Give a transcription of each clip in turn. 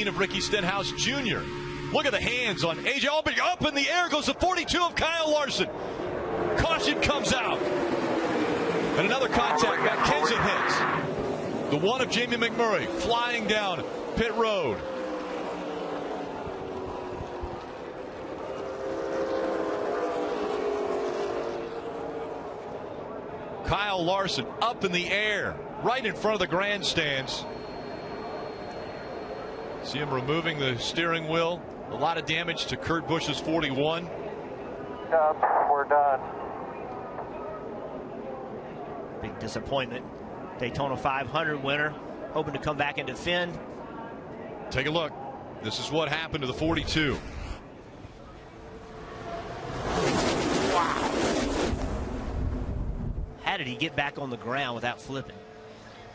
17 of Ricky Stenhouse Jr. Look at the hands on AJ Allmendinger. Up in the air goes the 42 of Kyle Larson. Caution comes out. And another contact. Kenson hits. The one of Jamie McMurray flying down pit road. Kyle Larson up in the air, right in front of the grandstands. See him removing the steering wheel. A lot of damage to Kurt Busch's 41. We're done. Big disappointment. Daytona 500 winner, hoping to come back and defend. Take a look. This is what happened to the 42. How did he get back on the ground without flipping?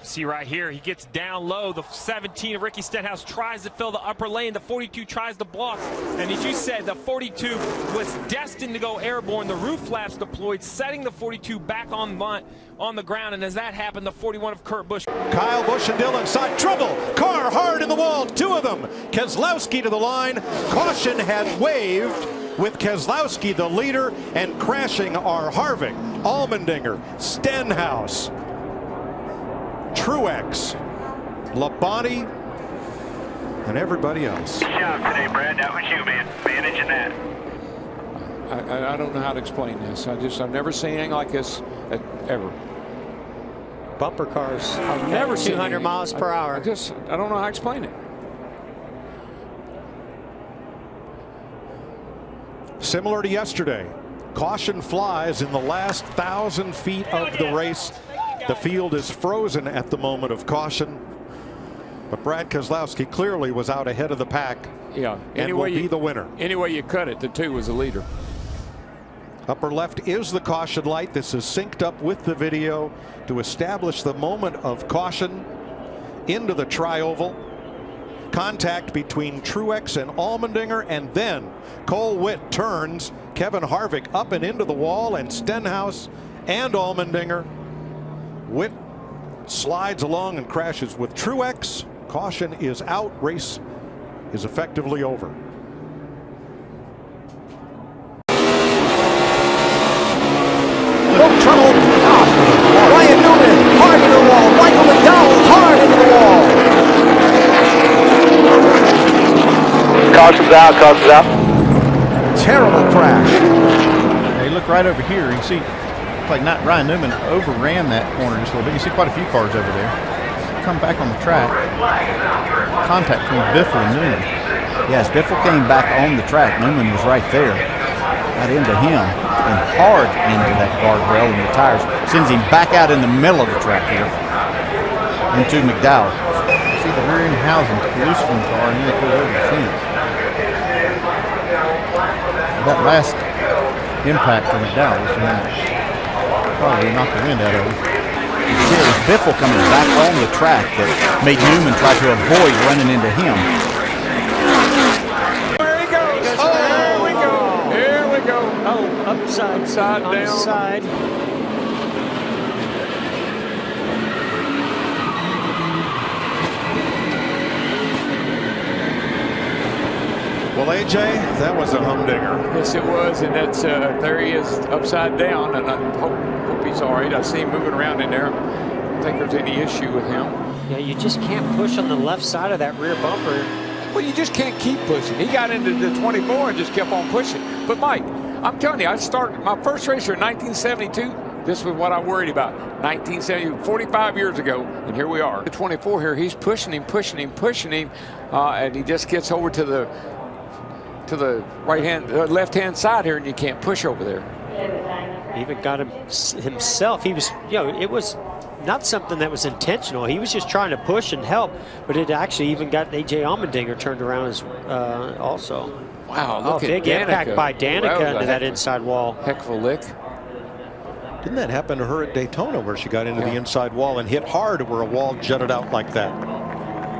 See right here, he gets down low. The 17 of Ricky Stenhouse tries to fill the upper lane. The 42 tries to block. And as you said, the 42 was destined to go airborne. The roof flaps deployed, setting the 42 back on the ground. And as that happened, the 41 of Kurt Busch. Kyle Busch and Dillon side trouble. Car hard in the wall. Two of them. Keselowski to the line. Caution had waved with Keselowski the leader, and crashing are Harvick, Allmendinger, Stenhouse, Truex, Labonte, and everybody else. Good job today, Brad. That was you, man, managing that. I don't know how to explain this. I've never seen anything like this ever. Bumper cars. I've never seen 200 miles per hour. I don't know how to explain it. Similar to yesterday, caution flies in the last 1,000 feet of the race. The field is frozen at the moment of caution, but Brad Keselowski clearly was out ahead of the pack. Yeah, and will be the winner. Any way you cut it, the two was the leader. Upper left is the caution light. This is synced up with the video to establish the moment of caution into the tri-oval. Contact between Truex and Allmendinger, and then Cole Witt turns Kevin Harvick up and into the wall, and Stenhouse and Allmendinger. Witt slides along and crashes with Truex. Caution is out. Race is effectively over. No trouble. Ryan Newman hard into the wall. Michael McDowell hard into the wall. Caution's out, caution's out. Terrible crash. Hey, look right over here. You can see, like, not Ryan Newman overran that corner just a little bit. You see quite a few cars over there. Come back on the track. Contact between Biffle and Newman. Yes, Biffle came back on the track. Newman was right there. Got into him and hard into that guardrail and the tires. Sends him back out in the middle of the track here into McDowell. You see the rear end housing loose from the car, and then it goes over the fence. That last impact for McDowell was the one that probably knocked the wind out of him. It was Biffle coming back on the track that made Newman try to avoid running into him. There he goes. Oh, there we go. Here we go. Oh, upside down. On the side. Well, AJ, that was a humdinger. Yes, it was, and that's there he is upside down, and I hope he's all right. I see him moving around in there. I don't think there's any issue with him. Yeah, you just can't push on the left side of that rear bumper. Well, you just can't keep pushing. He got into the 24 and just kept on pushing. But Mike, I'm telling you, I started my first race here in 1972. This was what I worried about. 1970, 45 years ago, and here we are. The 24 here, he's pushing him, and he just gets over to the left-hand side here, and you can't push over there. Even got him himself. He was, it was not something that was intentional. He was just trying to push and help, but it actually even got AJ Allmendinger turned around as also. Wow, look at big Danica. impact by Danica into that inside wall. Heck of a lick. Didn't that happen to her at Daytona, where she got into the inside wall and hit hard where a wall jutted out like that?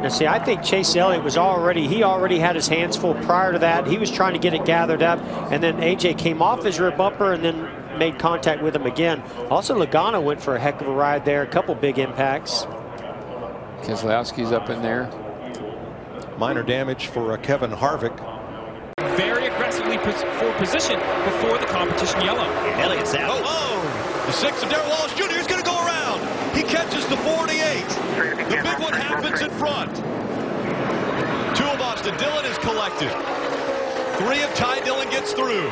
Now, see, I think Chase Elliott was he already had his hands full prior to that. He was trying to get it gathered up, and then AJ came off his rear bumper and then made contact with him again. Also, Logano went for a heck of a ride there, a couple big impacts. Keselowski's up in there. Minor damage for Kevin Harvick. Very aggressively for position before the competition yellow. Elliott's out. Oh, the 6 of Darrell Wallace Jr. is going to go around. He catches the 48. The big one happens in front. 2 of Austin Dillon is collected. 3 of Ty Dillon gets through.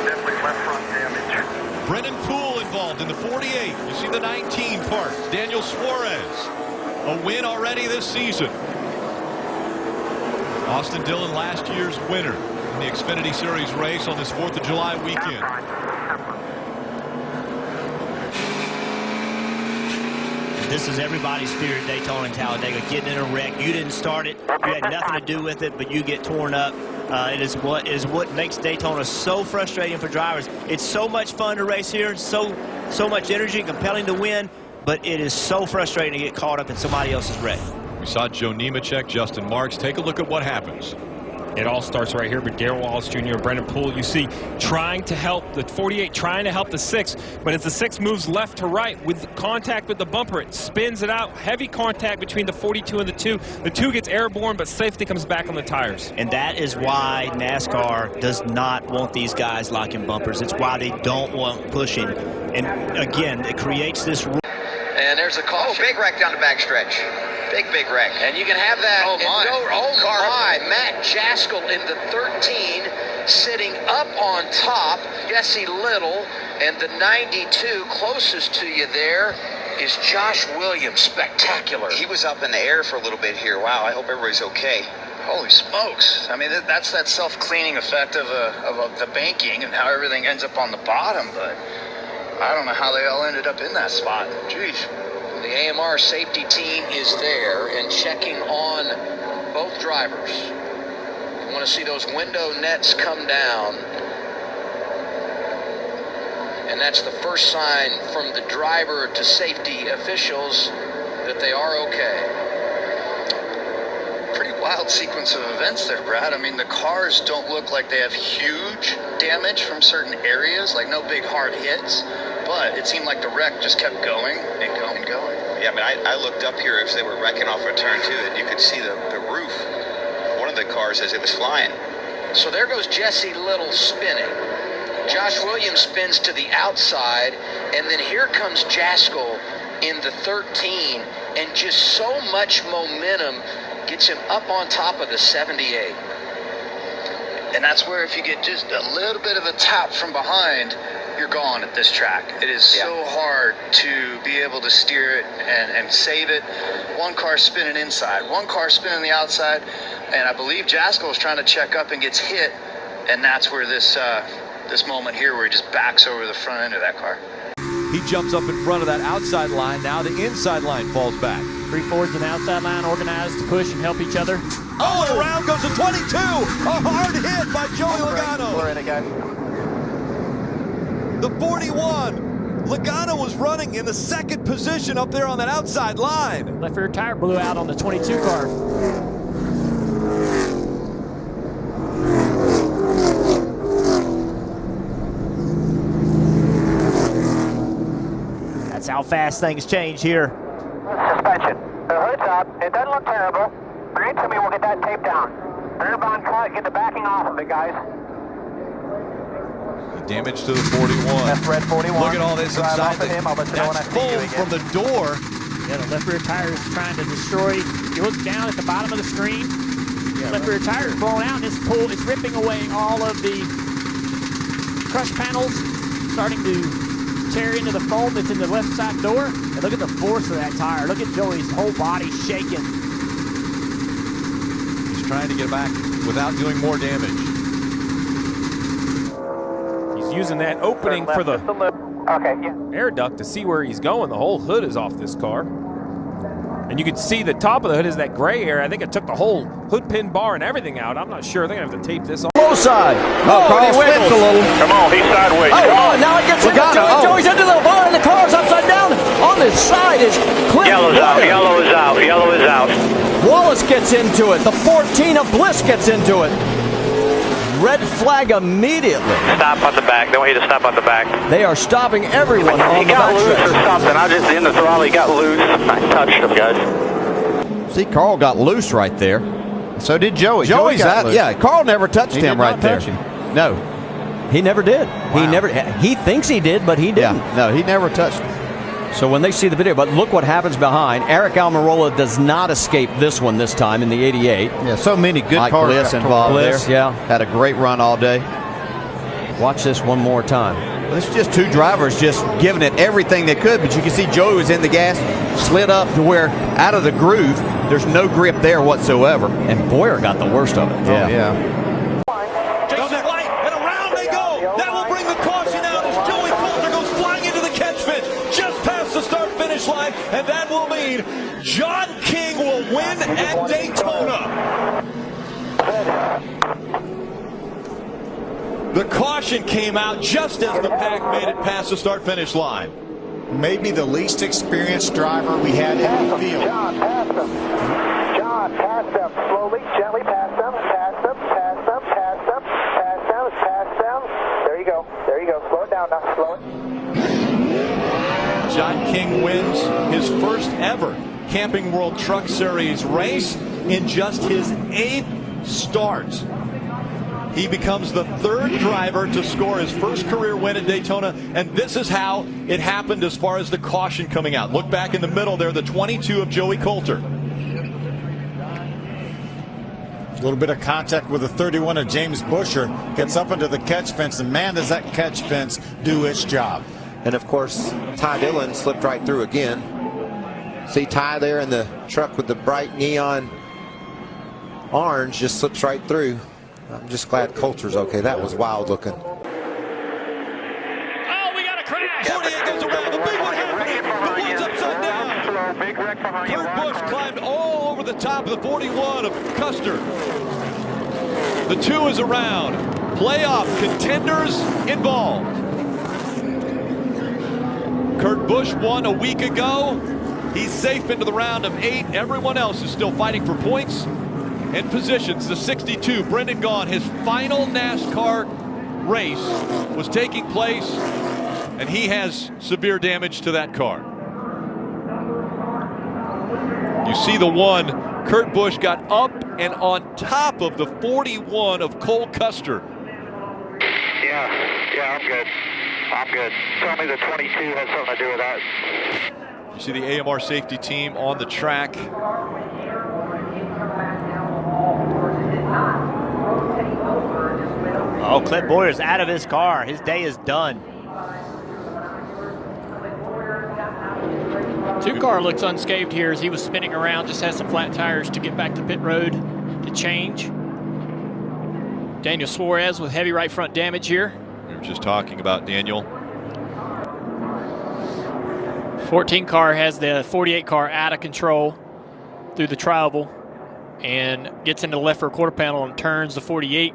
Definitely left front damage. Brennan Poole involved in the 48. You see the 19 part. Daniel Suarez. A win already this season. Austin Dillon, last year's winner in the Xfinity Series race on this 4th of July weekend. This is everybody's fear at Daytona and Talladega, getting in a wreck. You didn't start it. You had nothing to do with it, but you get torn up. It is what makes Daytona so frustrating for drivers. It's so much fun to race here, so much energy, compelling to win, but it is so frustrating to get caught up in somebody else's wreck. We saw Joe Nemechek, Justin Marks. Take a look at what happens. It all starts right here with Darrell Wallace Jr. and Brennan Poole. You see trying to help the 48, trying to help the 6, but as the 6 moves left to right with contact with the bumper, it spins it out. Heavy contact between the 42 and the 2. The 2 gets airborne, but safely comes back on the tires. And that is why NASCAR does not want these guys locking bumpers. It's why they don't want pushing. And again, it creates this rule. And there's a caution. Oh, big wreck down the backstretch. Big wreck. And you can have that. Oh, my. Car high. Matt Jaskell in the 13, sitting up on top. Jesse Little. And the 92 closest to you there is Josh Williams. Spectacular. He was up in the air for a little bit here. Wow, I hope everybody's okay. Holy smokes. I mean, that's that self-cleaning effect of the banking and how everything ends up on the bottom, but I don't know how they all ended up in that spot. Jeez. The AMR safety team is there and checking on both drivers. You want to see those window nets come down. And that's the first sign from the driver to safety officials that they are okay. Pretty wild sequence of events there, Brad. I mean, the cars don't look like they have huge damage from certain areas, like no big hard hits. But it seemed like the wreck just kept going and going and going. Yeah, I mean, I looked up here as they were wrecking off a turn 2, and you could see the roof of one of the cars as it was flying. So there goes Jesse Little spinning. Josh Williams spins to the outside, and then here comes Jaskell in the 13, and just so much momentum gets him up on top of the 78. And that's where if you get just a little bit of a tap from behind, you're gone at this track. It is so hard to be able to steer it and save it. One car spinning inside, one car spinning the outside, and I believe Jaskell is trying to check up and gets hit, and that's where this moment here where he just backs over the front end of that car. He jumps up in front of that outside line. Now the inside line falls back. 3 forwards and outside line organized to push and help each other. Oh, and around goes the 22. A hard hit by Joey Logano. We're in it, guys. The 41. Logano was running in the 2nd position up there on that outside line. Left rear tire blew out on the 22 car. That's how fast things change here. Suspension. The hood's up. It doesn't look terrible. Bring it to me. We'll get that tape down. Rear bond cut. Get the backing off of it, guys. Damage to the 41. That's red 41. Look at all this inside. That's foam from the door. Yeah, the left rear tire is trying to destroy. You look down at the bottom of the screen. The left rear tire is blown out, and it's ripping away all of the crush panels, starting to tear into the foam that's in the left side door. And look at the force of that tire. Look at Joey's whole body shaking. He's trying to get back without doing more damage. Using that opening for the air duct to see where he's going. The whole hood is off this car. And you can see the top of the hood is that gray area. I think it took the whole hood pin bar and everything out. I'm not sure. They're going to have to tape this off. Low side. Carl spins a little. Come on, he's sideways. Oh, now it gets into Joey. Joey's into the bar and the car's upside down. On this side is Clint. Yellow's out. Yellow is out. Yellow is out. Wallace gets into it. The 14 of Bliss gets into it. Red flag immediately. Stop on the back. They want you to stop on the back. They are stopping everyone on the He got loose or backstretch. something. I just in the throttle. He got loose. I touched him, guys. See, Carl got loose right there. So did Joey. Joey's got out. loose. Yeah, Carl never touched him right there. No, he never did. Wow. He thinks he did, but he didn't. Yeah, no, he never touched him. So when they see the video, but look what happens behind. Eric Almirola does not escape this one this time in the 88. Yeah, so many good Mike cars Bliss involved there. Yeah. Had a great run all day. Watch this one more time. This is just two drivers just giving it everything they could, but you can see Joey was in the gas, slid up to where out of the groove, there's no grip there whatsoever. And Boyer got the worst of it. Yeah. Yeah. Jason White, and around they go. That will bring the caution out as Joey Coulter goes flying into the catch fence just past the start-finish line, and that will mean John King will win at Daytona. The caution came out just as the pack made it past the start-finish line. Maybe the least experienced driver we had in the field. John, pass them. John, pass them. Slowly, gently pass them. Pass them, pass them, pass them, pass them, pass them. There you go. There you go. Slow it down now. Slow it. John King wins his first ever Camping World Truck Series race in just his 8th start. He becomes the 3rd driver to score his first career win at Daytona, and this is how it happened as far as the caution coming out. Look back in the middle there, the 22 of Joey Coulter. A little bit of contact with the 31 of James Busher. Gets up into the catch fence, and man, does that catch fence do its job. And of course, Ty Dillon slipped right through again. See Ty there in the truck with the bright neon orange, just slips right through. I'm just glad Coulter's okay. That was wild looking. Oh, we got a crash. 48 goes around. The big one happening. The one's upside down. Big wreck behind you. Kurt Busch climbed all over the top of the 41 of Custer. The 2 is around. Playoff contenders involved. Kurt Busch won a week ago. He's safe into the round of 8. Everyone else is still fighting for points and positions. The 62, Brendan Gaughan, his final NASCAR race was taking place, and he has severe damage to that car. You see the 1, Kurt Busch got up and on top of the 41 of Cole Custer. Yeah, I'm good. I'm good. Tell me the 22 has something to do with that. You see the AMR safety team on the track. Oh, Clint Boyer's out of his car. His day is done. 2-car looks unscathed here as he was spinning around, just has some flat tires to get back to pit road to change. Daniel Suarez with heavy right front damage here. We were just talking about Daniel. 14-car has the 48-car out of control through the tri-oval and gets into the left rear quarter panel and turns the 48.